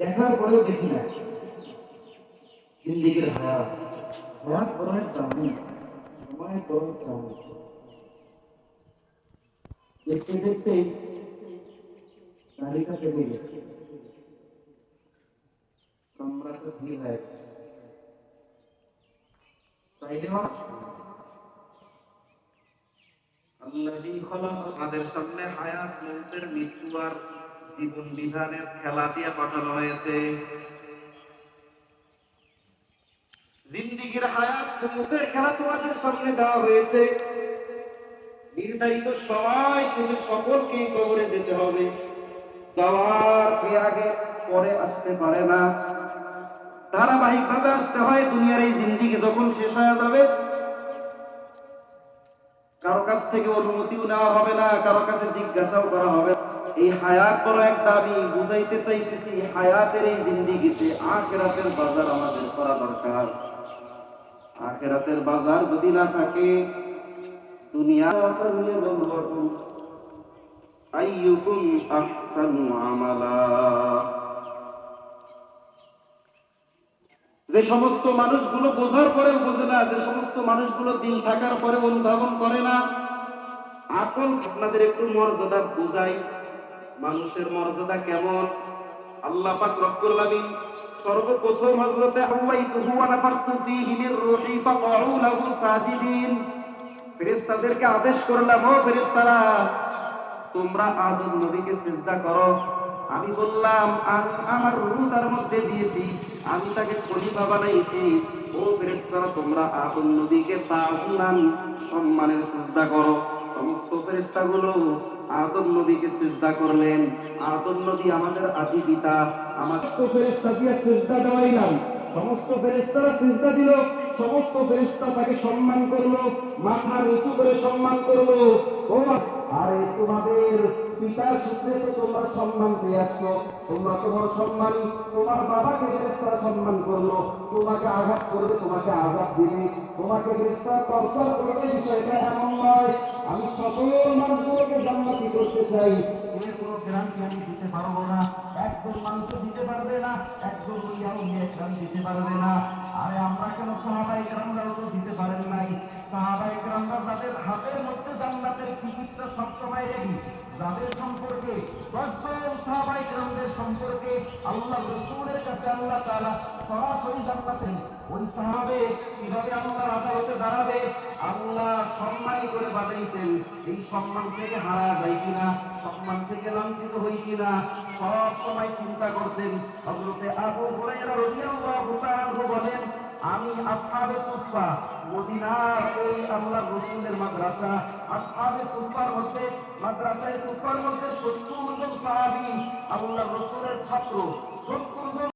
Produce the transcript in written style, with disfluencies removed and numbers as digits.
দেখার পরেও দেখি না। জিন্দিগির হায়াত হায়াত বড় দামি, সময় বড় দামি। দেখতে দেখতেই তালিকা চলে গেছে, সম্রাট ভিড় হয়ে গেছে। আমাদের সামনে হায়াত মৌতের মৃত্যু আর জীবন বিধানের খেলা দিয়ে পাঠানো হয়েছে। জিন্দিগির হায়াত মৌতের খেলা তোমাদের সামনে দেওয়া হয়েছে। নির্ধারিত সময় শেষে সকলকেই কবরে যেতে হবে। যাওয়ার আগে পরে আসতে পারে না, ধারাবাহিক ভাবে আসতে হয়। দুনিয়ার এই জিন্দিগি যখন শেষ হয়ে যাবে, কারো কাছ থেকে অনুমতিও নেওয়া হবে না, কারো কাছে জিজ্ঞাসাও করা হবে। এই হায়াত বড় একটা, আমি বুঝাইতে চাইতেছি হায়াতের এই জিন্দিগিতে আখিরাতের বাজার আমাদের করা দরকার। আখিরাতের বাজার যদি না থাকে, দুনিয়া আইয়ুকুম আহসানু আমালা। যে সমস্ত মানুষগুলো বোঝার পরেও বোঝে না, যে সমস্ত মানুষগুলো দিন থাকার পরে অনুধাবন করে না, আকল আপনাদের একটু মর্যাদা বুঝাই। মানুষের মর্যাদা কেমন? আল্লাহ পাক রব্বুল আলামিন সর্বপ্রথম হযরতে আওয়াইতুহু ওয়া নাফাখতু ফীহি মির রূহি ফাকাউ লাহু সাজিদিন, ফেরেশতাদেরকে আদেশ করলাম, ও ফেরেশতারা তোমরা আদম নবীকে সিজদা করো। আমি বললাম আমি আমার রূহ তার মধ্যে দিয়েছি, আমি তাকে খলিফা বানাইছি। ও ফেরেশতারা তোমরা আদম নবীকে তাআযিমান সম্মানের সিজদা করো। সমস্ত ফেরেশতাগুলো আদম নবীকে সিজদা করলেন। আদম নবী আমাদের আদি পিতা, আমাদের ফেরেশতাকে সিজদা দেওয়াইলাম। সমস্ত ফেরেশতারা সিজদা দিল, সমস্ত ফেরেশতা তাকে সম্মান করলো, মাথা উঁচু করে সম্মান করলো। ও আরে তোমাদের পিতার সূত্রে তো তোমরা সম্মান পেয়ে আসছো, তোমরা তোমার সম্মানী, তোমার বাবাকে ফেরেশতারা সম্মান করলো, তোমাকে আঘাত করবে, তোমাকে আঘাত দিবে, তোমাকে ফেরেশতারা টর্চার করবে, বিষয়টা এমন নয়। আমি সকল মানুষগুলোকে জান্নাতি করতে চাই, এর কোনো গ্যারান্টি আমি দিতে পারবো না। একজন মানুষও দিতে পারবে না, একজন গ্যারান্টি দিতে পারবে না। আরে আমরা কেন সাহাবায়ে কেরামরাও তো দিতে পারেন নাই। সাহাবায়ে কেরামরা যাদের হাতের মধ্যে জান্নাতের টিকিটটা সবসময় রেডি, যাদের সম্পর্কে 10 জন সাহাবায়ে কেরামদের সম্পর্কে আল্লাহ রাসূলের কাছে আল্লাহ তাআলা সরাসরি জান্নাতে, ওই সাহাবে কিভাবে আল্লাহর আদালতে দাঁড়াবে আল্লাহ সম্মানী করে বানাইছেন। এই সম্মান থেকে হারা যায় কিনা, সম্মান থেকে লাঞ্ছিত হই কিনা, সব সময় চিন্তা করতেন। হযরতে আবু হুরায়রা রাদিয়াল্লাহু তাআলা বলেন, আমি আসহাবে সুফা, মদিনার ওই আল্লাহর রাসূলের মাদ্রাসা আসহাবে সুফার মধ্যে, মাদ্রাসায়ে সুফার মধ্যে 70 জন সাহাবী আল্লাহর রাসূলের ছাত্র, 70 জন